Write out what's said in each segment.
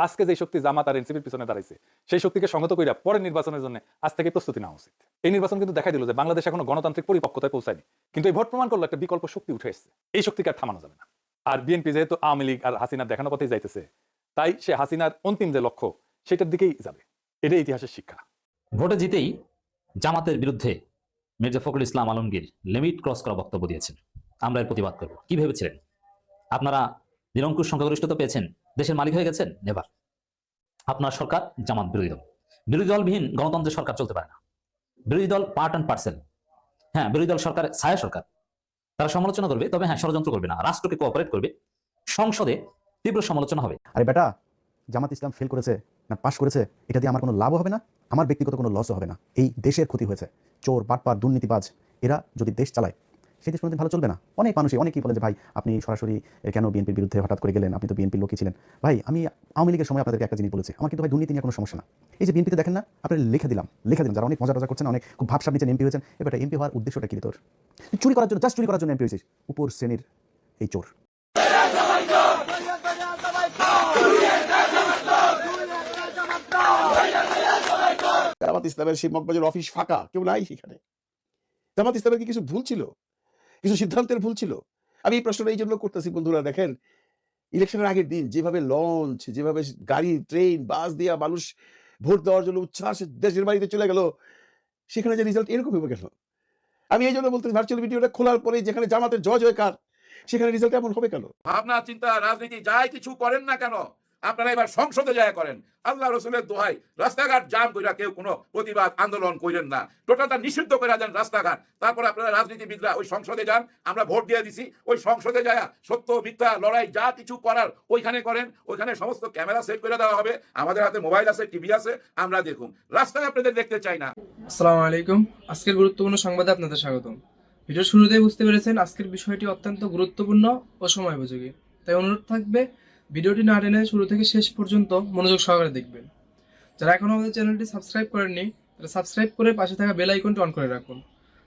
আজকে যে শক্তি জামাত আর এনসিপির পিছনে দাঁড়াইছে সেই শক্তিকে সংহত কইরা পরের নির্বাচনের জন্য আজ থেকে প্রস্তুতি নেওয়া উচিত। এই নির্বাচন কিন্তু দেখাই দিল যে বাংলাদেশ এখনো গণতান্ত্রিক পরিপক্কতায় পৌঁছায়নি, কিন্তু এই ভোট প্রমাণ করলো একটা বিকল্প শক্তি উঠে এসেছে। এই শক্তিকে আর থামানো যাবে না। আর বিএনপি যেহেতু আওয়ামী লীগ আর হাসিনার দেখানো পথেই যাইতেছে, তাই সে হাসিনার অন্তিম যে লক্ষ্য সেটার দিকেই যাবে। এটাই ইতিহাসের শিক্ষা। ভোটে জিতেই জামাতের বিরুদ্ধে মির্জা ফখরুল ইসলাম আলমগীর লিমিট ক্রস করা বক্তব্য দিয়েছেন। আমরা এর প্রতিবাদ করব। কি ভেবেছিলেন আপনারা নিরঙ্কুশ সংখ্যাগরিষ্ঠতা পেয়েছেন, দেশের মালিক হয়ে গেছেন? নেভার। আপনার সরকার জামাত বিরোধী দল। বিরোধী দলবিহীন গণতন্ত্রের সরকার চলতে পারে না। বিরোধী দল পার্ট অ্যান্ড পার্সেল। হ্যাঁ, বিরোধী দল সরকার ছায়া সরকার, তারা সমালোচনা করবে, তবে হ্যাঁ ষড়যন্ত্র করবে না, রাষ্ট্রকে কোঅপারেট করবে, সংসদে তীব্র সমালোচনা হবে। আরে বেটা, জামাত ইসলাম ফেল করেছে না পাশ করেছে এটা দিয়ে আমার কোনো লাভও হবে না, আমার ব্যক্তিগত কোনো লসও হবে না। এই দেশের ক্ষতি হয়েছে। চোর, বাটপার, দুর্নীতিবাজ এরা যদি দেশ চালায় সেই দেশ কোনোদিন ভালো চলবে না। অনেক মানুষই অনেকেই বলে যে ভাই আপনি সরাসরি কেন বিএনপির বিরুদ্ধে হঠাৎ করে গেলেন, আপনি তো বিএনপির লোকই ছিলেন। ভাই আমি আওয়ামী লীগের সময় আপনাদেরকে একটা জিনিস বলেছি, আমার কিন্তু ভাই দুর্নীতি নিয়ে কোনো সমস্যা না। এই যে বিএনপিতে দেখেন না, আপনি লিখে দিলাম যারা অনেক মজা করছেন, অনেক খুব ভাবসাব নিচে এমপি হয়েছেন, এবার এমপি হওয়ার উদ্দেশ্যটা কি তোর? চুরি করার জন্য, জাস্ট চুরি করার জন্য এমপি হয়েছিস, উপর শ্রেণীর এই চোর। জামাত ইসলামের সেই মগবাজার অফিস ফাঁকা, কেউ নাই সেখানে। জামাত ইসলামের কি কিছু ভুল ছিল? কিছু সিদ্ধান্তের ভুল ছিল? আমি এই প্রশ্নটা এই জন্য করতেছি বন্ধুরা, দেখেন ইলেকশনের আগের দিন যেভাবে লঞ্চ, যেভাবে গাড়ি, ট্রেন, বাস দিয়া মানুষ ভোট দেওয়ার জন্য উচ্ছ্বাস দেশের বাড়িতে চলে গেল, সেখানে যে রেজাল্ট এরকম হবে কেন? আমি এই জন্য বলতে ভার্চুয়াল ভিডিওটা খোলার পরে যেখানে জামাতের জয় জয়কার, সেখানে রেজাল্ট এমন হবে কেন? ভাবনা চিন্তা রাজনীতি যাই কিছু করেন না কেন, আপনারা এবার সংসদে যায় করেন। আল্লাহ রসুলের দোহাই, রাস্তাঘাট জাম কইরা কেউ কোনো প্রতিবাদ আন্দোলন করেন না, টোটালটা নিষিদ্ধ করে দেন রাস্তাঘাট। তারপর আপনারা রাজনীতিবিদরা ওই সংসদে যান, আমরা ভোট দিয়ে দিছি, ওই সংসদে যায় সত্য মিথ্যা লড়াই যা কিছু করার ওইখানে করেন। ওইখানে সমস্ত ক্যামেরা সেট করে দেওয়া হবে, আমাদের হাতে মোবাইল আছে, টিভি আছে, আমরা দেখুন। রাস্তায় আপনাদের দেখতে চাই না। আসসালামু আলাইকুম। আজকের গুরুত্বপূর্ণ সংবাদে আপনাদের স্বাগতম। ভিডিওর শুরুতেই বুঝতে পেরেছেন আজকের বিষয়টি অত্যন্ত গুরুত্বপূর্ণ ও সময়োপযোগী, তাই অনুরোধ থাকবে ভিডিওটি না টেনে শুরু থেকে শেষ পর্যন্ত মনোযোগ সহকারে দেখবেন। যারা এখনো আমাদের চ্যানেলটি সাবস্ক্রাইব করেননি তারা সাবস্ক্রাইব করে পাশে থাকা বেল আইকনটি অন করে রাখুন,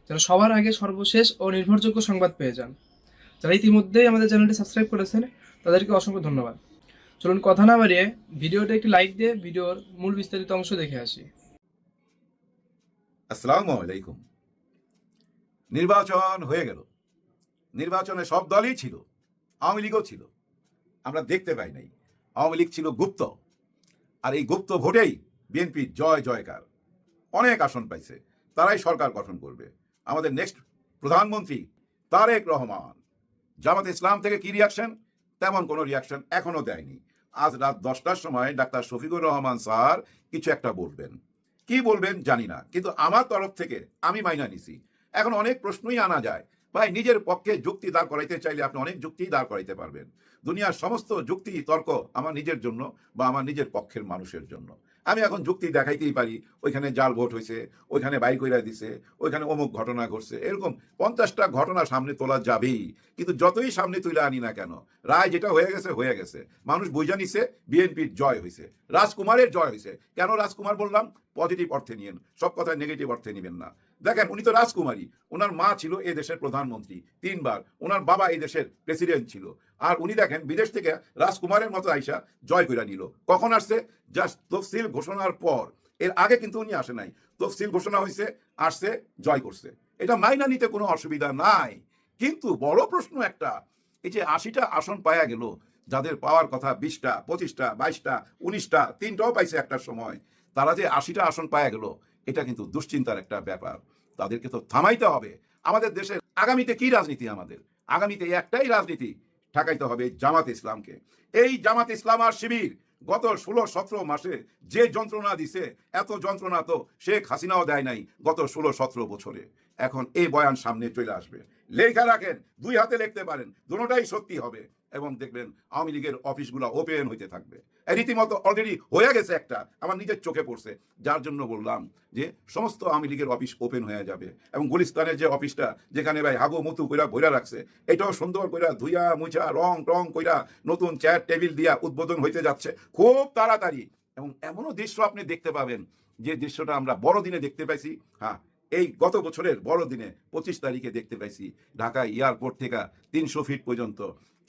যেন সবার আগে সর্বশেষ ও নির্ভরযোগ্য সংবাদ পেয়ে যান। যারা ইতিমধ্যেই আমাদের চ্যানেলটি সাবস্ক্রাইব করেছেন তাদেরকে অসংখ্য ধন্যবাদ। চলুন কথা না বাড়িয়ে ভিডিওটা একটি লাইক দিয়ে ভিডিওর মূল বিস্তারিত অংশ দেখে আসি। আসসালামু আলাইকুম। নির্বাচন হয়ে গেল, নির্বাচনে সব দলই ছিল, আওয়ামী লীগও ছিল, আমরা দেখতে পাই নাই। আওয়ামী লীগ ছিল গুপ্ত, আর এই গুপ্ত ভোটেই বিএনপি জয় জয়কার, অনেক আসন পাইছে, তারাই সরকার গঠন করবে। আমাদের নেক্সট প্রধানমন্ত্রী তারেক রহমান। জামাত ইসলাম থেকে কি রিয়াকশন? তেমন কোনো রিয়াকশন এখনো দেয়নি। আজ রাত 10টার সময় ডাক্তার শফিকুর রহমান স্যার কিছু একটা বলবেন, কি বলবেন জানি না, কিন্তু আমার তরফ থেকে আমি মাইনা নিছি। এখন অনেক প্রশ্নই আনা যায়, ভাই নিজের পক্ষে যুক্তি দাঁড় করাইতে চাইলে আপনি অনেক যুক্তি দাঁড় করাইতে পারবেন। দুনিয়ার সমস্ত যুক্তি তর্ক আমার নিজের জন্য বা আমার নিজের পক্ষের মানুষের জন্য। আমি এখন যুক্তি দেখাইতেই পারি, ওইখানে জাল ভোট হয়েছে, ওইখানে বাই কইরা দিছে, ওইখানে অমুক ঘটনা ঘটছে, এরকম 50টা ঘটনা সামনে তোলা যাবেই। কিন্তু যতই সামনে তুলে আনি না কেন, রায় যেটা হয়ে গেছে হয়ে গেছে। মানুষ বুঝা নিছে বিএনপির জয় হয়েছে, রাজকুমারের জয় হয়েছে। কেন রাজকুমার বললাম? পজিটিভ অর্থে নিয়েন, সব কথা নেগেটিভ অর্থে নেবেন না। দেখেন উনি তো রাজকুমারী, ওনার মা ছিল এই দেশের প্রধানমন্ত্রী 3 বার, ওনার বাবা এই দেশের প্রেসিডেন্ট ছিল, আর উনি দেখেন বিদেশ থেকে রাজকুমারের মতো আইসা জয় কইরা নিল। কখন আসছে? জাস্ট তফসিল ঘোষণার পর, এর আগে কিন্তু উনি আসে নাই। তফসিল ঘোষণা হয়েছে, আসছে, জয় করছে, এটা মাইনা নিতে কোনো অসুবিধা নাই। কিন্তু বড় প্রশ্ন একটা, এই যে 80টা আসন পাওয়া গেল, যাদের পাওয়ার কথা 20টা, 25টা, 22টা, 19টা, 3টাও পাইছে একটা সময়, তারা যে 80টা আসন পাওয়া গেল, এটা কিন্তু দুশ্চিন্তার একটা ব্যাপার। তাদেরকে তো থামাইতে হবে। আমাদের দেশের আগামীতে কি রাজনীতি? আমাদের আগামীতে একটাই রাজনীতি, ঠেকাইতে হবে জামাত ইসলামকে। এই জামাত ইসলাম আর শিবির গত 16-17 মাসে যে যন্ত্রণা দিছে, এত যন্ত্রণা তো শেখ হাসিনাও দেয় নাই গত 16-17 বছরে। এখন এই বয়ান সামনে চলে আসবে, লেখা রাখেন, 2 হাতে লিখতে পারেন, দুটোটাই সত্যি হবে। এবং দেখবেন আওয়ামী লীগের অফিসগুলো ওপেন হইতে থাকবে। রীতিমতো অলরেডি হয়ে গেছে একটা, আমার নিজের চোখে পড়ছে, যার জন্য বললাম যে সমস্ত আওয়ামী লীগের অফিস ওপেন হয়ে যাবে। এবং গুলিস্তানের যে অফিসটা, যেখানে ভাই হাগু মুতু কইরা বইরা রাখছে, এটাও সুন্দর কইরা ধুইয়া মুছা রং টং কইরা নতুন চেয়ার টেবিল দিয়া উদ্বোধন হইতে যাচ্ছে খুব তাড়াতাড়ি। এবং এমনও দৃশ্য আপনি দেখতে পাবেন, যে দৃশ্যটা আমরা বড়দিনে দেখতে পাইছি। হ্যাঁ, এই গত বছরের বড়দিনে 25 তারিখে দেখতে পাইছি, ঢাকা এয়ারপোর্ট থেকে 300 ফিট পর্যন্ত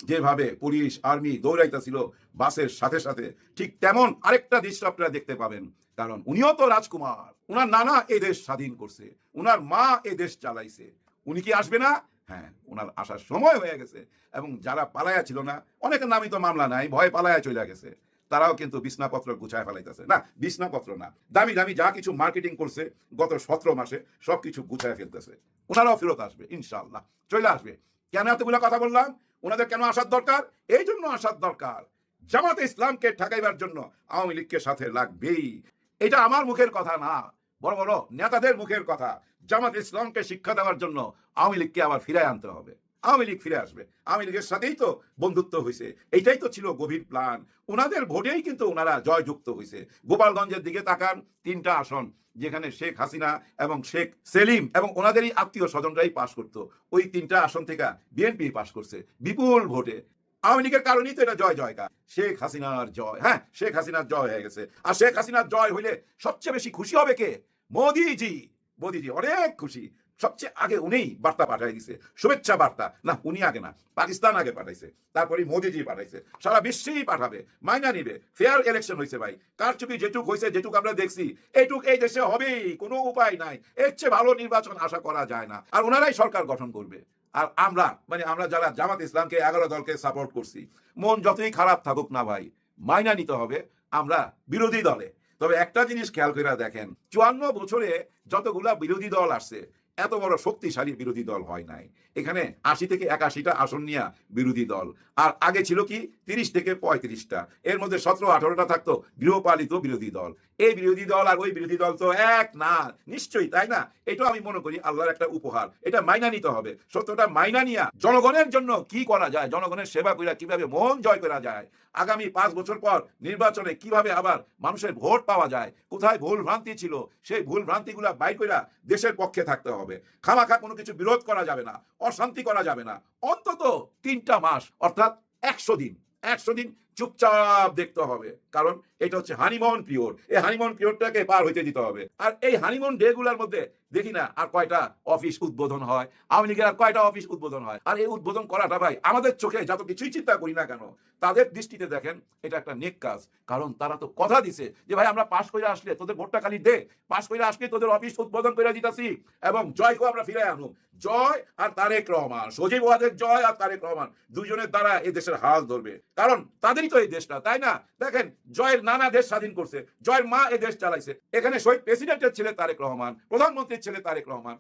যেভাবে পুলিশ আর্মি দৌড়াইতেছিল বাসের সাথে সাথে, ঠিক তেমন আরেকটা দৃশ্য আপনারা দেখতে পাবেন। কারণ উনিও তো রাজকুমার, উনার নানা এই দেশ স্বাধীন করছে, উনার মা এই দেশ চালাইছে, উনি কি আসবে না? হ্যাঁ, ওনার আসার সময় হয়ে গেছে। এবং যারা পালায়া ছিল না, অনেকের নামই তো মামলা নাই, ভয় পালায়া চলে গেছে, তারাও কিন্তু বিছনাপত্র গুছায় ফেলাইতেছে। না, বিছনাপত্র না, দামি দামি যা কিছু মার্কেটিং করছে গত 17 মাসে সবকিছু গুছায় ফেলতেছে। ওনারাও ফেরত আসবে ইনশাআল্লাহ, চলে আসবে। কেন এতগুলো কথা বললাম? ওনাদের কেন আসার দরকার? এই জন্য আসার দরকার, জামাতে ইসলামকে ঠেকাইবার জন্য আওয়ামী লীগকে সাথে লাগবেই। এটা আমার মুখের কথা না, বড় বড় নেতাদের মুখের কথা। জামাত ইসলামকে শিক্ষা দেওয়ার জন্য আওয়ামী লীগকে আবার ফিরে আনতে হবে। আওয়ামী লীগ ফিরে আসবে, আওয়ামী লীগের সাথেই তো বন্ধুত্ব হয়েছে, এইটাই তো ছিল গভীর প্ল্যান। ওনাদের ভোটেই কিন্তু ওনারা জয়যুক্ত হয়েছে। গোপালগঞ্জের দিকে তাকান, 3টা আসন যেখানে শেখ হাসিনা এবং শেখ সেলিম এবং ওনাদেরই আত্মীয় স্বজনরাই পাশ করতো, ওই 3টা আসন থেকে বিএনপি পাশ করছে বিপুল ভোটে। আওয়ামী লীগের কারণেই তো এটা জয় জয়কার, শেখ হাসিনার জয়। হ্যাঁ, শেখ হাসিনার জয় হয়ে গেছে। আর শেখ হাসিনার জয় হইলে সবচেয়ে বেশি খুশি হবে কে? মোদিজি। মোদিজি অনেক খুশি, সবচেয়ে আগে উনিই বার্তা পাঠাই দিছে, শুভেচ্ছা বার্তা। না, উনি আগে না, পাকিস্তান আগে পাঠাইছে, তারপরে মোদিজি পাঠাইছে, সারা বিশ্বেই পাঠাবে, মাইনা নিবে। ফেয়ার ইলেকশন হয়েছে ভাই, কারচুপি যেটুক হয়েছে, যেটুক আমরা দেখছি, এইটুক এই দেশে হবেই, কোনো উপায় নাই। এর চেয়ে ভালো নির্বাচন আশা করা যায় না। আর ওনারাই সরকার গঠন করবে। আর আমরা আমরা যারা জামাত ইসলামকে 11 দলকে সাপোর্ট করছি, মন যতই খারাপ থাকুক না ভাই, মাইনা নিতে হবে আমরা বিরোধী দলে। তবে একটা জিনিস খেয়াল করে দেখেন, 54 বছরে যতগুলা বিরোধী দল আসছে, এত বড় শক্তিশালী বিরোধী দল হয় নাই। এখানে 80 থেকে 81টা আসন নিয়ে বিরোধী দল, আর আগে ছিল কি 30 থেকে 35টা, এর মধ্যে 17-18টা থাকতো গৃহপালিত বিরোধী দল। এই বিরোধী দল আর ওই বিরোধী দল তো এক না, নিশ্চয়ই, তাই না? এটা আমি মনে করি আল্লাহর একটা উপহার, এটা মাইনা নিতে হবে। সত্যটা মাইনা নিয়া জনগণের জন্য কি করা যায়, জনগণের সেবা কইরা কিভাবে মন জয় করা যায়, আগামী 5 বছর পর নির্বাচনে কিভাবে আবার মানুষের ভোট পাওয়া যায়, কোথায় ভুল ভ্রান্তি ছিল সেই ভুল ভ্রান্তিগুলা বাইর কইরা দেশের পক্ষে থাকতে হবে। খামাখা কোনো কিছু বিরোধ করা যাবে না, অশান্তি করা যাবে না। অন্তত 3টা মাস, অর্থাৎ 100 দিন, 100 দিন চুপচাপ দেখতে হবে। কারণ এটা হচ্ছে হানিমুন পিরিয়ড, এই হানিমুন পিরিয়ডটাকে পার হইতে দিতে হবে। আর এই হানিমুন ডে গুলার মধ্যে দেখি না আর কয়টা অফিস উদ্বোধন হয়, আওয়ামী লীগের আর কয়টা অফিস উদ্বোধন হয়। আর এই উদ্বোধন করাটা ভাই আমাদের চোখে যত কিছুই চিন্তা করি না কেন, তাদের দৃষ্টিতে দেখেন এটা একটা নেক কাজ। কারণ তারা তো কথা দিছে যে ভাই আমরা পাশ করে আসলে তোদের ভোটটা খালি দে, পাশ করে আসলে তোদের অফিস উদ্বোধন করে দিতাছি এবং জয়কে আমরা ফিরে আনু। জয় আর তারেক রহমান, সজীব ওয়াজেদ জয় আর তারেক রহমান, দুজনের দ্বারা এই দেশের হাল ধরবে। কারণ তাদেরই তো এই দেশটা, তাই না? দেখেন, জয়ের নানা দেশ স্বাধীন করছে, জয়ের মা এই দেশ চালাইছে। এখানে শহীদ প্রেসিডেন্টের ছেলে তারেক রহমান, প্রধানমন্ত্রীর ছেলে তারেক রহমান,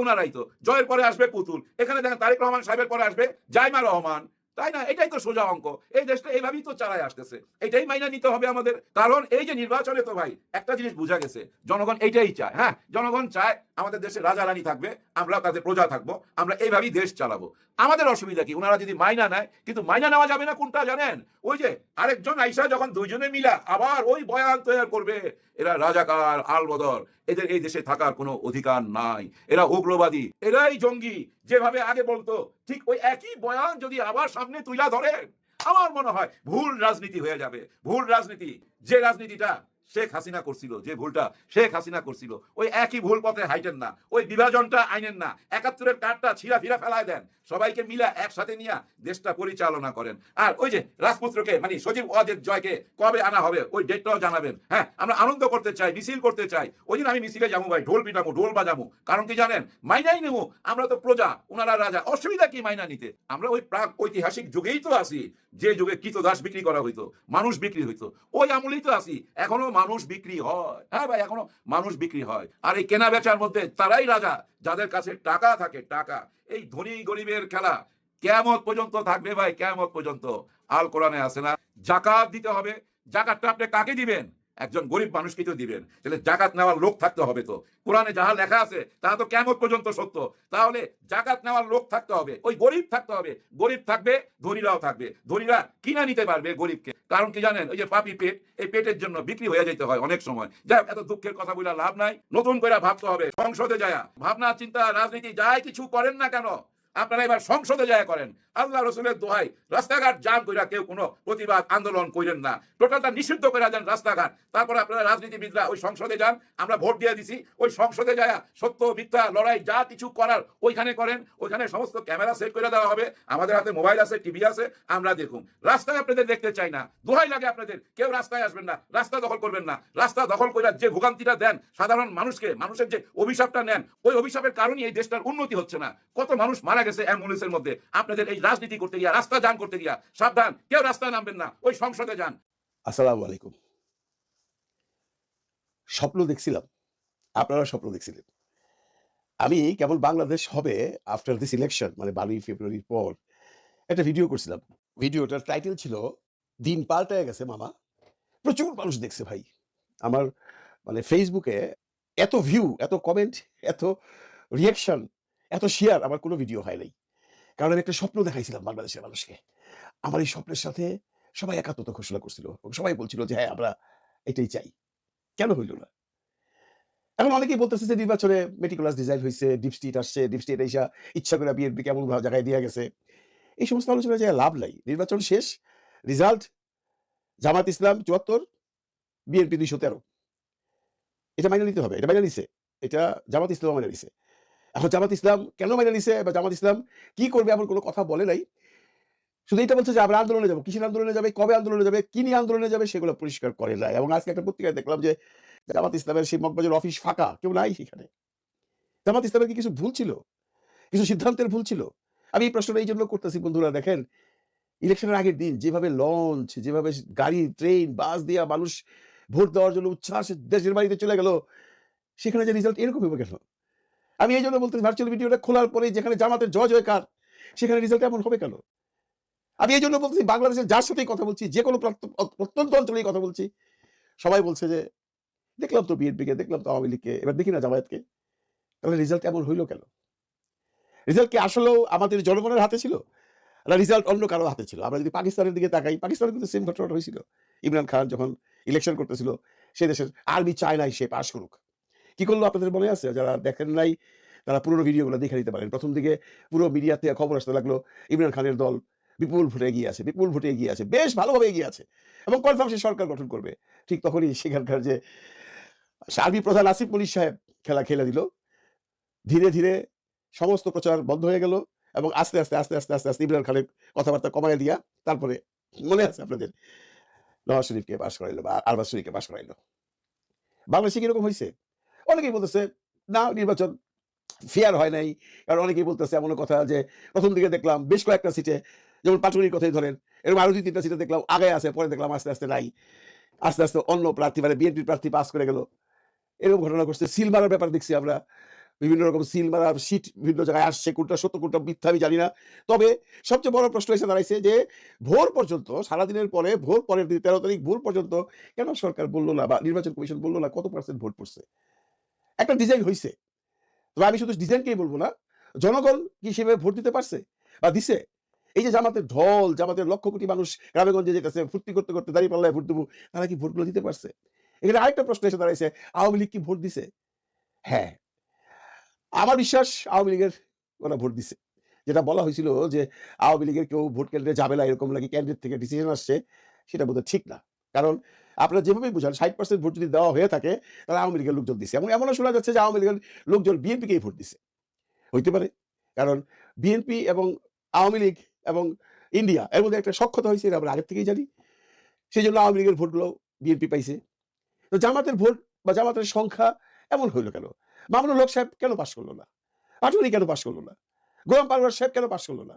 ওনারাই তো। জয়ের পরে আসবে পুতুল, এখানে দেখেন তারেক রহমান সাহেবের পরে আসবে জাইমা রহমান, তাই না? এটাই তো সোজা অঙ্ক, এই দেশটা এইভাবেই তো চালায় আসতেছে, এটাই মাইনা নিতে হবে আমাদের। কারণ এই যে নির্বাচনে তো ভাই একটা জিনিস বোঝা গেছে, জনগণ এইটাই চায়। হ্যাঁ, জনগণ চায় আমাদের দেশে রাজা রানী থাকবে, আমরা তাদের প্রজা থাকবো, আমরা এইভাবেই দেশ চালাবো। আমাদের অসুবিধা কি? ওনারা যদি মাইনা নেয়, কিন্তু মাইনা নেওয়া যাবে না কোনটা জানেন? ওই যে আরেকজন আইসা যখন দুইজনে মিলা আবার ওই বয়ান তৈরি করবে, এরা রাজাকার আলবদর, এদের এই দেশে থাকার কোনো অধিকার নাই, এরা উগ্রবাদী, এরাই জঙ্গি, যেভাবে আগে বলতো ঠিক ওই একই বয়ান যদি আবার সামনে তুইলা ধরে, আমার মনে হয় ভুল রাজনীতি হয়ে যাবে। ভুল রাজনীতি, যে রাজনীতিটা শেখ হাসিনা করছিল, যে ভুলটা শেখ হাসিনা করছিল, ওই একই ভুল পথে হাইটেন না, ওই বিভাজনটা আইনেন না, 71-এর কার্ডটা ছিঁড়া ফিরা ফেলায় দেন, সবাইকে মিলা একসাথে নিয়ে দেশটা পরিচালনা করেন। আর ওই যে রাজপুত্রকে মানে সজীব ওয়াজেদ জয়কে কবে আনা হবে ওই ডেটটাও জানাবেন। হ্যাঁ, আমরা আনন্দ করতে চাই, মিছিল করতে চাই, ওই দিন আমি মিছিলে যাবো ভাই, ঢোল পিটাবো, ঢোল বাজাবো। কারণ কি জানেন? মাইনাই নেবো, আমরা তো প্রজা, ওনারা রাজা, অসুবিধা কি মাইনা নিতে? আমরা ওই প্রাক ঐতিহাসিক যুগেই তো আছি, যে যুগে কৃতদাস বিক্রি করা হইতো, মানুষ বিক্রি হইতো, ওই আমলেই তো আছি, এখনো মানুষ বিক্রি হয়। হ্যাঁ ভাই, এখনো মানুষ বিক্রি হয়। আর এই কেনা বেচার মধ্যে তারাই রাজা, যাদের কাছে টাকা থাকে, টাকা। এই ধনী গরিবের খেলা কিয়ামত পর্যন্ত থাকবে ভাই, কিয়ামত পর্যন্ত। আল কোরআনে আছে না, জাকাত দিতে হবে। জাকাতটা আপনি কাকে দিবেন? একজন গরিব মানুষকে তো দিবেন, তাহলে জাকাত নেওয়ার লোক থাকতে হবে। তো কোরআনে যাহা লেখা আছে তাহা তো কিয়ামত পর্যন্ত সত্য। তাহলে জাকাত নেওয়ার লোক থাকতে হবে, ওই গরিব থাকতে হবে। গরিব থাকবে, ধনীরাও থাকবে, ধনীরা কিনা নিতে পারবে গরিবকে। কারণ কি জানেন? ওই যে পাপি পেট, এই পেটের জন্য বিক্রি হয়ে যেতে হয় অনেক সময়। যাই হোক, এত দুঃখের কথা বলে লাভ নাই, নতুন করে ভাবতে হবে। সংসদে যায় ভাবনা চিন্তা রাজনীতি যাই কিছু করেন না কেন, আপনারা এবার সংসদে যায় করেন। আল্লাহ রসুলের দোহাই, রাস্তাঘাট জাম কইরা কেউ কোনো প্রতিবাদ আন্দোলন করেন না, টোটালটা নিষিদ্ধ করে দেন রাস্তাঘাট। তারপরে আপনারা রাজনীতিবিদরা ওই সংসদে যান, আমরা ভোট দিয়ে দিছি, ওই সংসদে যায় সত্য মিথ্যা লড়াই যা কিছু করার ওইখানে করেন। ওইখানে সমস্ত ক্যামেরা সেট করে দেওয়া হবে, আমাদের হাতে মোবাইল আছে, টিভি আছে, আমরা দেখুন। রাস্তায় আপনাদের দেখতে চাই না, দোহাই লাগে আপনাদের, কেউ রাস্তায় আসবেন না, রাস্তা দখল করবেন না। রাস্তা দখল করে যে ভোগান্তিটা দেন সাধারণ মানুষকে, মানুষের যে অভিশাপটা নেন, ওই অভিশাপের কারণেই এই দেশটার উন্নতি হচ্ছে না। কত মানুষ মারা গেছে অ্যাম্বুলেন্সের মধ্যে আপনাদের এই রাজনীতি করতে গিয়া, রাস্তা জাম করতে গিয়া। সাবধান, কেউ রাস্তায় নামবেন না, ওই সংসদে যান। আসসালামু আলাইকুম। স্বপ্ন দেখছিলাম, আপনারা স্বপ্ন দেখছিলেন। আমি কেবল বাংলাদেশ হবে আফটার দিস ইলেকশন, মানে 12ই ফেব্রুয়ারির পর একটা ভিডিও করছিলাম। ভিডিওটার টাইটেল ছিল দিন পাল্টায় গেছে মামা। প্রচুর মানুষ দেখছে ভাই। আমার মানে ফেসবুকে এত ভিউ, এত কমেন্ট, এত রিয়াকশন, এত শেয়ার আমার কোনো ভিডিও হয় নাই। কারণ আমি একটা স্বপ্ন দেখাইছিলাম বাংলাদেশের মানুষকে। আমার এই স্বপ্নের সাথে সবাই একাত্মতা ঘোষণা করছিল এবং সবাই বলছিল যে হ্যাঁ আমরা এটাই চাই। কেন হইল না? এখন অনেকেই বলতেছে যে নির্বাচনে মেটিকুলাস ডিজাইন হয়েছে, ডিপ স্টেট আসছে, ডিপ স্টেট এসা ইচ্ছা করে বিএনপি কেমন জায়গায় দিয়ে গেছে। এই সমস্ত আলোচনা যায় লাভ নাই। নির্বাচন শেষ, রেজাল্ট জামাত ইসলাম ৭৪, বিএনপি ২১৩। এটা মাইনে নিতে হবে। এটা মাইনে নিছে, এটা জামাত ইসলাম মাইনে নিছে। এখন জামাত ইসলাম কেন মাইনে নিছে বা জামাত ইসলাম কি করবে এমন কোনো কথা বলে নাই। শুধু এটা বলছে যে আমরা আন্দোলনে যাবো। কিসের আন্দোলনে যাবে, কবে আন্দোলনে যাবে, কি নিয়ে আন্দোলনে যাবে সেগুলো পরিষ্কার করে নাই। এবং আজকে একটা পত্রিকায় দেখলাম যে জামাত ইসলামের সেই মগবাজার অফিস ফাঁকা, কেউ নাই সেখানে। জামাত ইসলামের কি কিছু ভুল ছিল? কিছু সিদ্ধান্তের ভুল ছিল? আমি এই প্রশ্নটা এই জন্য করতেছি বন্ধুরা, দেখেন ইলেকশনের আগের দিন যেভাবে লঞ্চ, যেভাবে গাড়ি, ট্রেন, বাস দিয়া মানুষ ভোট দেওয়ার জন্য উচ্ছ্বাস দেশের বাড়িতে চলে গেল, সেখানে যে রেজাল্ট এরকম হবে কেন? আমি এই জন্য বলতেছি ভার্চুয়াল ভিডিওটা খোলার পরে যেখানে জামাতের জয় জয়কার, সেখানে রেজাল্ট এমন হবে কেন? আমি এই জন্য বলতেছি বাংলাদেশের যার সাথেই কথা বলছি, যে কোনো প্রত্যন্ত অঞ্চলেই কথা বলছি, সবাই বলছে যে দেখলাম তো বিএনপিকে, দেখলাম তো আওয়ামী লীগকে, এবার দেখি না জামায়াতকে। তাহলে রেজাল্ট এমন হইল কেন? রেজাল্ট কি আসলেও আমাদের জনগণের হাতে ছিল, না রেজাল্ট অন্য কারো হাতে ছিল? আমরা যদি পাকিস্তানের দিকে তাকাই, পাকিস্তানে কিন্তু সেম ঘটনাটা হয়েছিল। ইমরান খান যখন ইলেকশন করতেছিল, সে দেশের আর্মি চায় নাই সে পাশ করুক। কি করলো আপনাদের মনে আছে? যারা দেখেন নাই তারা পুরোনো ভিডিওগুলো দেখে নিতে পারেন। প্রথম দিকে পুরো মিডিয়াতে খবর আসতে লাগলো ইমরান খানের দল বিপুল ভোটে এগিয়ে আছে, বিপুল ভোটে এগিয়ে আছে, বেশ ভালোভাবে এগিয়ে আছে এবং কনফার্ম সে সরকার গঠন করবে। ঠিক তখনই সেখানকার যে আর্মি প্রধান আসিফ মনির সাহেব খেলা খেলে দিল। ধীরে ধীরে সমস্ত প্রচার বন্ধ হয়ে গেল এবং আস্তে আস্তে আস্তে আস্তে আস্তে আস্তে ইমরান খানের কথাবার্তা কমায় দিয়া তারপরে মনে আছে আপনাদের নওয়াজ শরীফকে পাশ করাইলো বা আরবাজ শরীফকে পাশ করাইলো। বাংলাদেশে কিরকম হয়েছে? অনেকেই বলতেছে না নির্বাচন ফেয়ার হয় নাই। কারণ অনেকেই বলতেছে এমন কথা যে প্রথম দিকে দেখলাম বেশ কয়েকটা সিটে, যেমন পাটুরির কথাই ধরেন, এরকম আরো ২-৩টা সিটে দেখলাম আগে আছে, পরে দেখলাম আস্তে আস্তে নাই। আস্তে আস্তে অন্য প্রার্থী মানে বিএনপির প্রার্থী পাস করে গেল। এরকম ঘটনা ঘটছে। সিল মারার ব্যাপার দেখছি আমরা, বিভিন্ন রকম সিল মারার সিট বিভিন্ন জায়গায় আসছে, কোনটা সত্য কোনটা মিথ্যা আমি জানি না। তবে সবচেয়ে বড় প্রশ্ন এসে দাঁড়াইছে যে ভোর পর্যন্ত, সারাদিনের পরে ভোর পরের দিন ১৩ তারিখ ভোর পর্যন্ত কেন সরকার বললো না বা নির্বাচন কমিশন বললো না কত % ভোট পড়ছে? একটা ডিজাইন হয়েছে। তবে আমি শুধু ডিজাইনকেই বলবো না, জনগণ কি সেভাবে ভোট দিতে পারছে বা দিছে? এই যে জামাতের ঢল, জামাতের লক্ষ কোটি মানুষ গ্রামেগঞ্জে যেতেছে ফুর্তি করতে করতে দাঁড়িয়ে পাল্লায় ভোট দেবো, তারা কি ভোটগুলো দিতে পারছে? এখানে আরেকটা প্রশ্ন এসে দাঁড়াইছে, আওয়ামী লীগ কি ভোট দিছে? হ্যাঁ, আমার বিশ্বাস আওয়ামী লীগের ওরা ভোট দিছে। যেটা বলা হয়েছিল যে আওয়ামী লীগের কেউ ভোট কেন্দ্রে যাবে না, এরকম নাকি ক্যান্ডিডেট থেকে ডিসিশন আসছে, সেটা বোধহয় ঠিক না। কারণ আপনারা যেভাবেই বুঝান ৬০% ভোট যদি দেওয়া হয়ে থাকে তাহলে আওয়ামী লীগের লোকজন দিছে এবং এমনও শোনা যাচ্ছে যে আওয়ামী লীগের লোকজন বিএনপিকেই ভোট দিছে। হইতে পারে, কারণ বিএনপি এবং আওয়ামী লীগ এবং ইন্ডিয়া এর মধ্যে একটা সখ্যতা হয়েছে, এটা আমরা আগের থেকেই জানি। সেই জন্য আওয়ামী লীগের ভোটগুলো বিএনপি পাইছে। তো জামাতের ভোট বা জামাতের সংখ্যা এমন হইল কেন? মামুনুল হক সাহেব কেন পাশ করলো না? পাটোয়ারি কেন পাশ করলো না? গোলাম পারভেজ সাহেব কেন পাশ করলো না?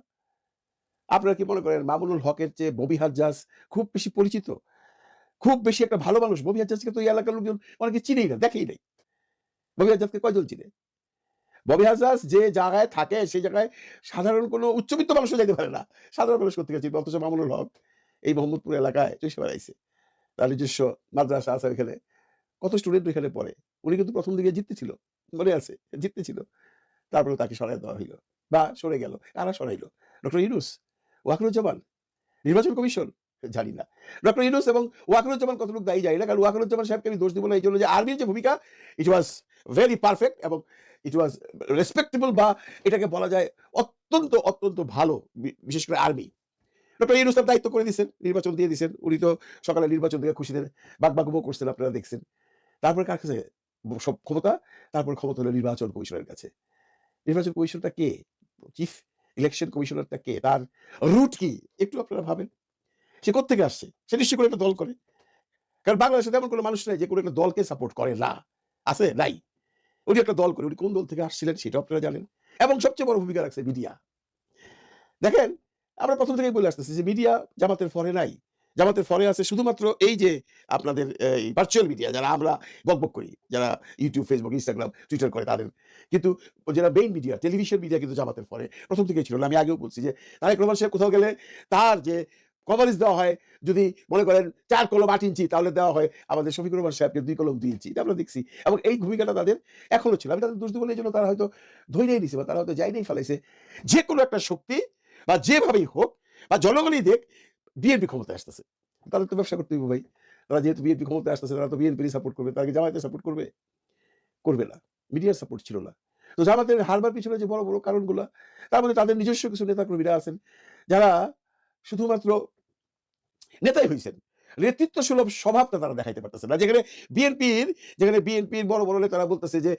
আপনারা কি মনে করেন মামুনুল হকের চেয়ে ববি হাজ্জাজ খুব বেশি পরিচিত, খুব বেশি একটা ভালো মানুষ? ববি হাজ্জাজকে তো এই এলাকার লোকজন অনেকে চিনেই না, দেখেই নাই। ববি হাজ্জাজকে কয়জন চিনে? ববি হাজ্জাজ যে জায়গায় থাকে সেই জায়গায় সাধারণ কোনো উচ্চবিত্ত মানুষও যেতে পারে না। সাধারণ মানুষ কোথেকে চিনবে? অথচ মামুনুল হক এই মোহাম্মদপুর এলাকায় চষে বেড়াইছে। তার নিজস্ব মাদ্রাসা আছে ওইখানে, কত স্টুডেন্ট ওইখানে পড়ে। উনি কিন্তু প্রথম দিকে জিততেছিল, মনে আছে? জিততেছিল, তারপরে তাকে সরাই দেওয়া হইল বা সরে গেল। কারা সরাইলো? ডক্টর ইউনূস, ওয়াকরুজ্জামান, নির্বাচন কমিশন। জানি না। ডক্টর ইউনূস এবং ওয়াকারুজ্জামান কতটুকু দায়ী জানি না, কারণ ওয়াকারুজ্জামান সাহেবকে আমি দোষ দিব না এই জন্য যে আর্মির যে ভূমিকা ইট ওয়াজ ভেরি পারফেক্ট এবং ইট ওয়াজ রেসপেক্টেবল, বা এটাকে বলা যায় অত্যন্ত অত্যন্ত ভালো, বিশেষ করে আর্মি। ডক্টর ইউনূস তার দায়িত্ব করে দিয়েছেন, নির্বাচন দিয়ে দিয়েছেন, উনি তো সকালে নির্বাচন থেকে খুশিতে বাগবাগবো করছেন, আপনারা দেখছেন। তারপরে কার কাছে সব ক্ষমতা? তারপর ক্ষমতা হলো নির্বাচন কমিশনের কাছে। নির্বাচন কমিশনটা কে? চিফ ইলেকশন কমিশনারটা কে? তার রুট কি? একটু আপনারা ভাবেন। সে কোত্থেকে আসছে? সে নিশ্চয়ই কোনো একটা দল করে। কারণ বাংলাদেশে তেমন কোনো মানুষ নাই যে কোনো একটা দলকে সাপোর্ট করে না। আছে? নাই। উনি একটা দল করে। উনি কোন দল থেকে আসছিলেন সেটাও আপনারা জানেন। এবং সবচেয়ে বড় ভূমিকা রাখছে মিডিয়া। দেখেন, আমরা প্রথম থেকেই বলে আসতেছি যে মিডিয়া জামাতের ফরে নাই। জামাতের ফরে আছে শুধুমাত্র এই যে আপনাদের এই ভার্চুয়াল মিডিয়া, যারা আমরা বকবক করি, যারা ইউটিউব, ফেসবুক, ইনস্টাগ্রাম, টুইটার করে তাদের। কিন্তু যারা মেইন মিডিয়া, টেলিভিশন মিডিয়া কিন্তু জামাতের ফরে প্রথম থেকেই ছিল না। আমি আগেও বলছি যে তারেক রহমান সাহেব কোথাও গেলে তার যে কভারেজ দেওয়া হয়, যদি মনে করেন 4 কলম 8 ইঞ্চি, তাহলে দেওয়া হয় আমাদের শফিকুর রহমান সাহেবকে 2 কলম 2 ইঞ্চি। এটা আমরা দেখছি এবং এই ভূমিকাটা তাদের এখনো ছিল। আমি তাদের দোষ দিব না, এই জন্য তারা হয়তো ধৈর্যই নিছে বা তারা হয়তো যাই ফেলাইছে। যে কোনো একটা শক্তি বা যেভাবেই হোক বা জনগণই দেখ, বিএনপি ক্ষমতায় আসতেছে, তাদের তো ব্যবসা করতে হবে ভাই। তারা যেহেতু বিএনপি ক্ষমতায় আসতেছে, তারা তো বিএনপি সাপোর্ট করবে। তারা কি জামায়াতের সাপোর্ট করবে? করবে না। মিডিয়ার সাপোর্ট ছিল না। তো জামাতের হারবার পিছনে যে বড় বড় কারণগুলা, তার মধ্যে তাদের নিজস্ব কিছু নেতাকর্মীরা আছেন যারা শুধুমাত্র নেতাই হয়েছেন, নেতৃত্ব সুলভ স্বভাবটা তারা দেখাইতে পারতেছে না। যেখানে বিএনপির বড় বড় নেতারা বলতেছে যে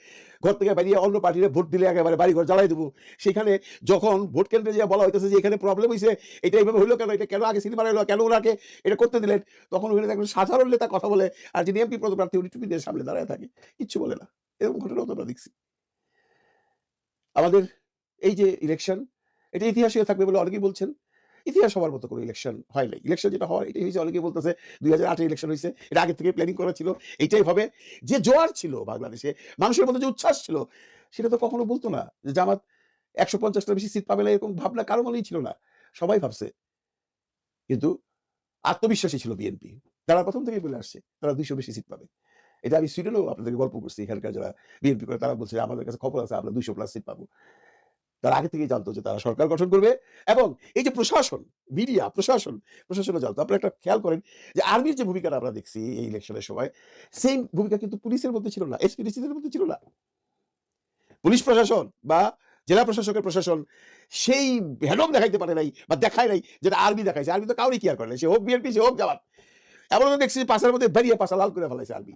ঘর থেকে বেরিয়ে অন্য পার্টিরে ভোট দিলে একেবারে বাড়িঘর জ্বালাই দেবো, সেখানে যখন ভোট কেন্দ্রে যে বলা হইতেছে যে এখানে প্রবলেম হয়েছে, এটা এইভাবে হইলো কেন, এটা কেন আগে সিনেমা হলো, কেন ওনাকে এটা করতে দিলেন, তখন ওখানে দেখবেন সাধারণ নেতা কথা বলে, আর যিনি এমপি পদপ্রার্থী উনি টুপি দিয়ে সামনে দাঁড়ায় থাকে, কিচ্ছু বলে না। এরকম ঘটনাও তো আমরা দেখছি। আমাদের এই যে ইলেকশন, এটা ইতিহাসে থাকবে বলে অনেকেই বলছেন। ইতিহাস হওয়ার মতো কোনো ইলেকশন হয় নাই। ইলেকশন যেটা হয় এটাই হয়েছে, অনেকেই বলতেছে 2008 ইলেকশন হয়েছে, এটা আগে থেকে প্ল্যানিং করা ছিল, এইটাই হবে। যে জোয়ার ছিল বাংলাদেশে, মানুষের মধ্যে যে উচ্ছ্বাস ছিল, সেটা তো কখনো বলতো না যে জামাত 150টার বেশি সিট পাবে না, এরকম ভাবনা কারো মনেই ছিল না। সবাই ভাবছে, কিন্তু আত্মবিশ্বাসী ছিল বিএনপি। তারা প্রথম থেকেই বলে আসছে তারা 200 বেশি সিট পাবে। এটা আমি সুইডেনেও আপনাদেরকে গল্প করছি, এখানকার যারা বিএনপি করে তারা বলছে আমাদের কাছে খবর আছে আমরা 200+ সিট পাবো। তারা আগে থেকেই জানতো যে তারা সরকার গঠন করবে। এবং এই যে প্রশাসন, মিডিয়া, প্রশাসনও জানতো। আপনারা একটা খেয়াল করেন যে আর্মির যে ভূমিকাটা আমরা দেখছি এই ইলেকশনের সময়, সেম ভূমিকা কিন্তু পুলিশের মধ্যে ছিল না, এসপিডিসিদের মধ্যে ছিল না। পুলিশ প্রশাসন বা জেলা প্রশাসকের প্রশাসন সেই ভেনম দেখাইতে পারে নাই বা দেখায় নাই যেটা আর্মি দেখাইছে। আর্মি তো কাউরই কেয়ার করে নাই, সে হোক বিএনপি, সে হোক জামাত। এমন দেখছি পাশার মধ্যে বেরিয়ে পাশা লাল করে ফেলাইছে আর্মি।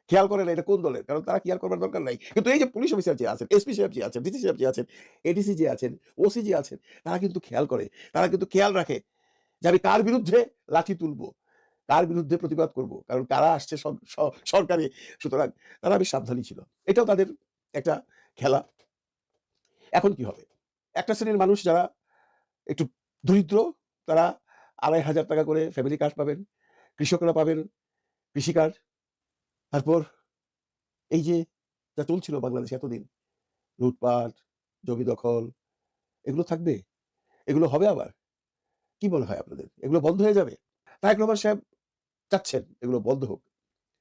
খেয়াল করে না এটা কোন দলের, কারণ তারা কেয়ার করবার দরকার নাই। কিন্তু এই যে পুলিশ অফিসার যে আছেন, এসপি সাহেব যে আছেন, ডিসি সাহেব যে আছেন, এডিসি যে আছেন, ওসি যে আছেন, তারা কিন্তু খেয়াল করে, তারা কিন্তু খেয়াল রাখে যে আমি কার বিরুদ্ধে লাঠি তুলবো, কার বিরুদ্ধে প্রতিবাদ করব, কারণ কারা আসছে সরকারে। সুতরাং তারা বেশ সাবধানী ছিল। এটাও তাদের একটা খেলা। এখন কি হবে? একটা শ্রেণীর মানুষ যারা একটু দরিদ্র, তারা 2,500 টাকা করে ফ্যামিলি কার্ড পাবেন, কৃষকরা পাবেন কৃষি কার্ড। তারপর এই যে যা চলছিল বাংলাদেশে এতদিন, লুটপাট, জমি দখল, এগুলো থাকবে? এগুলো হবে আবার? কি মনে হয় আপনাদের? এগুলো বন্ধ হয়ে যাবে? তারেক রহমান সাহেব চাচ্ছেন এগুলো বন্ধ হোক।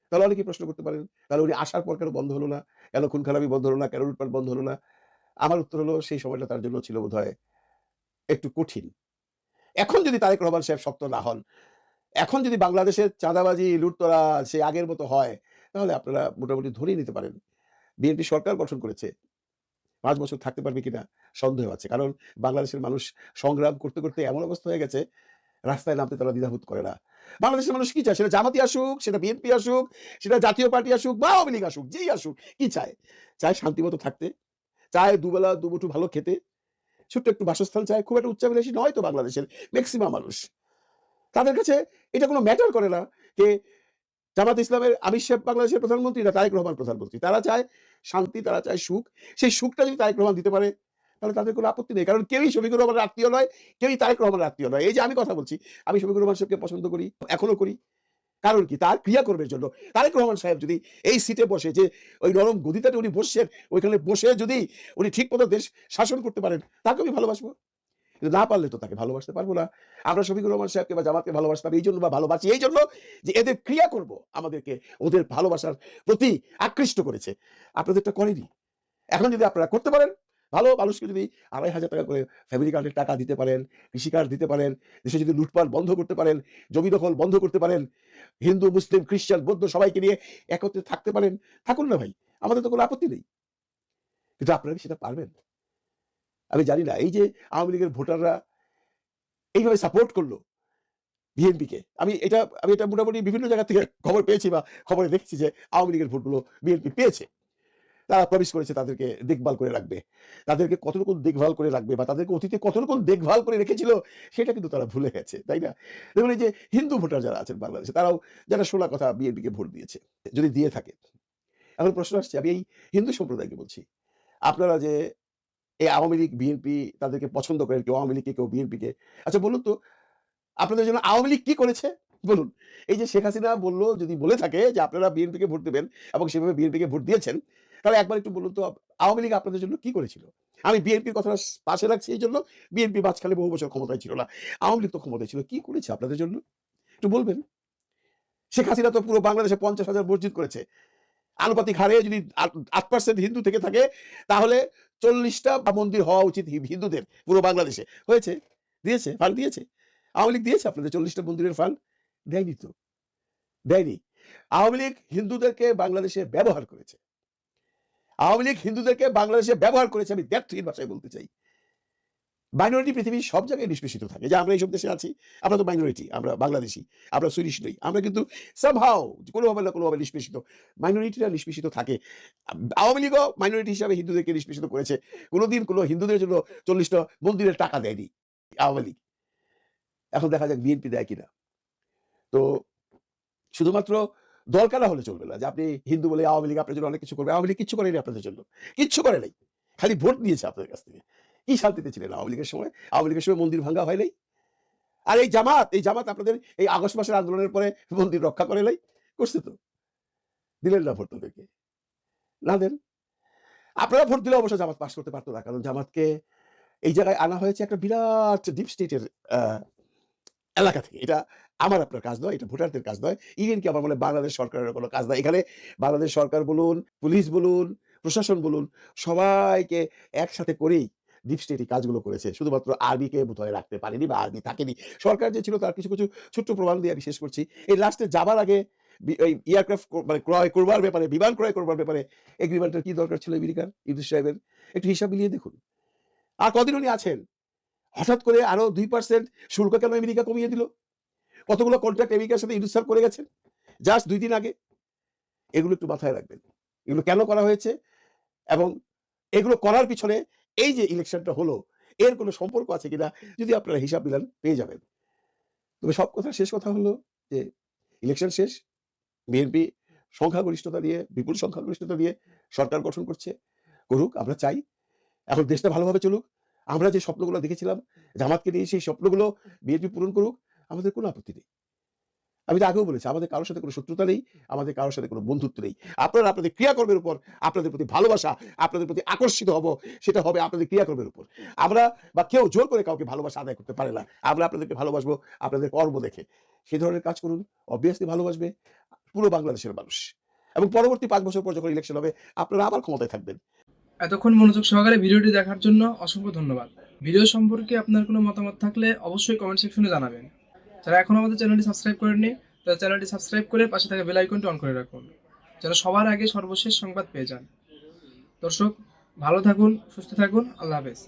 তাহলে অনেকেই প্রশ্ন করতে পারেন, তাহলে উনি আসার পর কেন বন্ধ হলো না? কেন খুন খারাপি বন্ধ হলো না? কেন লুটপাট বন্ধ হলো না? আমার উত্তর হলো সেই সময়টা তার জন্য ছিল বোধহয় একটু কঠিন। এখন যদি তারেক রহমান সাহেব শক্ত না হন, এখন যদি বাংলাদেশের চাঁদাবাজি, লুটতরাজ সেই আগের মতো হয়, তাহলে আপনারা মোটামুটি ধরেই নিতে পারেন বিএনপি সরকার গঠন করেছে, 5 বছর থাকতে পারবে কিনা সন্দেহ আছে। কারণ বাংলাদেশের মানুষ সংগ্রাম করতে করতে এমন অবস্থা হয়ে গেছে, রাস্তায় নামতে তারা দ্বিধাবোধ করে না। বাংলাদেশের মানুষ কি চায়? সেটা জামাতি আসুক, সেটা বিএনপি আসুক, সেটা জাতীয় পার্টি আসুক বা আওয়ামী লীগ আসুক, যেই আসুক, কি চায়? চায় শান্তিমতো থাকতে, চায় দুবেলা দুমুঠো ভালো খেতে, ছোট্ট একটু বাসস্থান চায়। খুব একটা উচ্চাভিলাষী নয় তো বাংলাদেশের ম্যাক্সিমাম মানুষ। তাদের কাছে এটা কোনো ম্যাটার করে না যে জামাত ইসলামের আমির সাহেব বাংলাদেশের প্রধানমন্ত্রী না তারেক রহমান প্রধানমন্ত্রী। তারা চায় শান্তি, তারা চায় সুখ। সেই সুখটা যদি তারেক রহমান দিতে পারে, তাহলে তাদের কোনো আপত্তি নেই। কারণ কেউই শফিকুর রহমানের আত্মীয় নয়, কেউই তারেক রহমানের আত্মীয় নয়। এই যে আমি কথা বলছি, আমি শফিকুর রহমান সাহেবকে পছন্দ করি, এখনো করি। কারণ কি? তার ক্রিয়াকর্মের জন্য। তারেক রহমান সাহেব যদি এই সিটে বসে, যে ওই নরম গদিটাতে উনি বসছেন, ওইখানে বসে যদি উনি ঠিক মতো দেশ শাসন করতে পারেন, তাকে আমি ভালোবাসবো। কিন্তু না পারলে তো তাকে ভালোবাসতে পারবো না। আমরা শফিকুর রহমান সাহেবকে বা জামাতকে ভালোবাসতাম এই জন্য, বা ভালোবাসি এই জন্য যে এদের ক্রিয়াকর্ম আমাদেরকে ওদের ভালোবাসার প্রতি আকৃষ্ট করেছে। আপনাদেরটা করেনি। এখন যদি আপনারা করতে পারেন, ভালো মানুষকে যদি 2,500 টাকা করে ফ্যামিলি কার্ডের টাকা দিতে পারেন, কৃষি কার্ড দিতে পারেন, দেশে যদি লুটপাট বন্ধ করতে পারেন, জমি দখল বন্ধ করতে পারেন, হিন্দু, মুসলিম, খ্রিস্টান, বৌদ্ধ সবাইকে নিয়ে একত্রে থাকতে পারেন, থাকুন না ভাই। আমাদের তো কোনো আপত্তি নেই। কিন্তু আপনারা কি সেটা পারবেন? আমি জানি না এই যে আওয়ামী লীগের ভোটাররা এইভাবে সাপোর্ট করলো বিএনপিকে। আমি এটা মোটামুটি বিভিন্ন জায়গা থেকে খবর পেয়েছি বা খবরে দেখেছি যে আওয়ামী লীগের ভোটগুলো বিএনপি পেয়েছে। তারা প্রমিস করেছে তাদেরকে দেখভাল করে রাখবে। তাদেরকে কতটুকু দেখভাল করে রাখবে বা তাদেরকে অতীতে কতটুকু দেখভাল করে রেখেছিল সেটা কিন্তু তারা ভুলে গেছে, তাই না? দেখুন এই যে হিন্দু ভোটার যারা আছেন বাংলাদেশে তারাও যারা শোনা কথা বিএনপিকে ভোট দিয়েছে, যদি দিয়ে থাকে। এখন প্রশ্ন আসছে, আমি এই হিন্দু সম্প্রদায়কে বলছি, আপনারা যে এই আওয়ামী লীগ, বিএনপি তাদেরকে পছন্দ করেন, কেউ আওয়ামী লীগকে, কেউ বিএনপিকে। আচ্ছা বলুন তো আপনাদের জন্য আওয়ামী লীগ কি করেছে? বলুন। এই যে শেখ হাসিনা বলল, যদি বলে থাকে যে আপনারা বিএনপিকে ভোট দিবেন এবং সেভাবে বিএনপিকে ভোট দিয়েছেন, তাহলে একবার একটু বলুন তো আওয়ামী লীগ আপনাদের জন্য কি করেছিল? আমি বিএনপির কথাটা পাশে রাখছি এইজন্য, বিএনপি মাঝখানে বহু বছর ক্ষমতায় ছিল না। আওয়ামী লীগ তো ক্ষমতায় ছিল। কি করেছে আপনাদের জন্য? একটু বলবেন। শেখ হাসিনা তো পুরো বাংলাদেশে 50,000 মসজিদ করেছে। আনুপাতিক হারে যদি 8% হিন্দু থেকে থাকে তাহলে 40টা মন্দির হওয়া উচিত হিন্দুদের পুরো বাংলাদেশে। হয়েছে? দিয়েছে? ফান্ড দিয়েছে? আওয়ামী লীগ দিয়েছে আপনাদের 40টা মন্দিরের ফান্ড? দেয়নি তো। দেয়নি। আওয়ামী লীগ হিন্দুদেরকে বাংলাদেশে ব্যবহার করেছে। আওয়ামী লীগ হিন্দুদেরকে বাংলাদেশে ব্যবহার করেছে, আমি দ্ব্যর্থহীন ভাষায় বলতে চাই। মাইনরিটি পৃথিবীর সব জায়গায় নিষ্পেষিত থাকে। যে আমরা এইসব দেশে আছি, আমরা তো মাইনরিটি, আমরা বাংলাদেশী, আমরা সুইডিশ নই। আমরা কিন্তু সামহাউ কোনোভাবে না কোনোভাবে নিষ্পেষিত। মাইনরিটিরা নিষ্পেষিত থাকে। আওয়ামী লীগও মাইনরিটি হিসাবে হিন্দুদেরকে নিষ্পেষিত করেছে। কোনোদিন কোনো হিন্দুদের জন্য 40টা মন্দিরের টাকা দেয়নি আওয়ামী লীগ। এখন দেখা যাক বিএনপি দেয় কিনা। তো শুধুমাত্র দল কানা হলে চলবে না যে আপনি হিন্দু বলে আওয়ামী লীগ আপনার জন্য অনেক কিছু করবে। আওয়ামী লীগ কিচ্ছু করেনি আপনাদের জন্য। কিচ্ছু করে নাই। খালি ভোট নিয়েছে আপনাদের কাছ থেকে। কি শান্তিতে ছিলেন আওয়ামী লীগের সময়? আওয়ামী লীগের সময় মন্দির ভাঙ্গা হয় নাই? আর এই জামাত আপনাদের এই আগস্ট মাসের আন্দোলনের পরে মন্দির রক্ষা করে নাই? করছে তো। দিলেন না ভোট তাদেরকে। না দেন। আপনারা ভোট দিলে অবশ্য জামাত পাস করতে পারতো না। কারণ জামাতকে এই জায়গায় আনা হয়েছে একটা বিরাট ডিপ স্টেটের এলাকা থেকে। এটা আমার আপনার কাজ নয়, এটা ভোটারদের কাজ নয়। ইভেন কি আমার মনে হয় বাংলাদেশ সরকারের কোনো কাজ নয়। এখানে বাংলাদেশ সরকার বলুন, পুলিশ বলুন, প্রশাসন বলুন, সবাইকে একসাথে করেই ডিপ স্টেট এই কাজগুলো করেছে। শুধুমাত্র আর্মিকে বোধহয় রাখতে পারেনি বা আর্মি থাকেনি। সরকার যে ছিল তার কিছু ছোট্ট প্রমাণ দিয়ে আমি শেষ করছি। এই লাস্টে যাবার আগে এই এয়ারক্রাফট মানে ক্রয় করবার ব্যাপারে, বিমান ক্রয় করবার ব্যাপারে এগ্রিমেন্টের কি দরকার ছিল আমেরিকার ইউনূস সাহেবের? একটু হিসাব মিলিয়ে দেখুন। আর কদিন উনি আছেন? হঠাৎ করে আরো 2% শুল্ক কেন আমেরিকা কমিয়ে দিল? কতগুলো কন্ট্রাক্ট আমেরিকার সাথে ইউনূস স্যার করে গেছেন জাস্ট 2 দিন আগে। এগুলো একটু মাথায় রাখবেন। এগুলো কেন করা হয়েছে এবং এগুলো করার পিছনে এই যে ইলেকশনটা হলো এর কোনো সম্পর্ক আছে কিনা যদি আপনারা হিসাব মিলান পেয়ে যাবেন। তবে সব কথা শেষ কথা হলো যে ইলেকশন শেষ। বিএনপি সংখ্যাগরিষ্ঠতা দিয়ে, বিপুল সংখ্যাগরিষ্ঠতা দিয়ে সরকার গঠন করছে। করুক, আমরা চাই। এখন দেশটা ভালোভাবে চলুক। আমরা যে স্বপ্নগুলো দেখেছিলাম জামাতকে নিয়ে সেই স্বপ্নগুলো বিএনপি পূরণ করুক। আমাদের কোনো আপত্তি নেই। আমি তো আগেও বলেছি আমাদের কারোর সাথে কোনো শত্রুতা নেই, আমাদের কারোর সাথে কোনো বন্ধুত্ব নেই। আপনারা আপনাদের ক্রিয়াকর্মের উপর আপনাদের প্রতি ভালোবাসা, আপনাদের প্রতি আকর্ষিত হব, সেটা হবে আপনাদের ক্রিয়াকর্মের উপর। আমরা বা কেউ জোর করে কাউকে ভালোবাসা আদায় করতে পারে না। আমরা আপনাদেরকে ভালোবাসবো আপনাদের কর্ম দেখে। সেই ধরনের কাজ করুন। অবভিয়াসলি ভালোবাসবে পুরো বাংলাদেশের মানুষ। এবং পরবর্তী 5 বছর পর যখন ইলেকশন হবে আপনারা আবার ক্ষমতায় থাকবেন। এতক্ষণ মনোযোগ সহকারে ভিডিওটি দেখার জন্য অসংখ্য ধন্যবাদ। ভিডিও সম্পর্কে আপনার কোনো মতামত থাকলে অবশ্যই কমেন্ট সেকশনে জানাবেন। যারা এখনো আমাদের চ্যানেলটি সাবস্ক্রাইব করেননি তারা চ্যানেলটি সাবস্ক্রাইব করে পাশে থাকা বেল আইকনটি অন করে রাখুন, যেন সবার আগে সর্বশেষ সংবাদ পেয়ে যান। দর্শক ভালো থাকুন, সুস্থ থাকুন, আল্লাহ হাফেজ।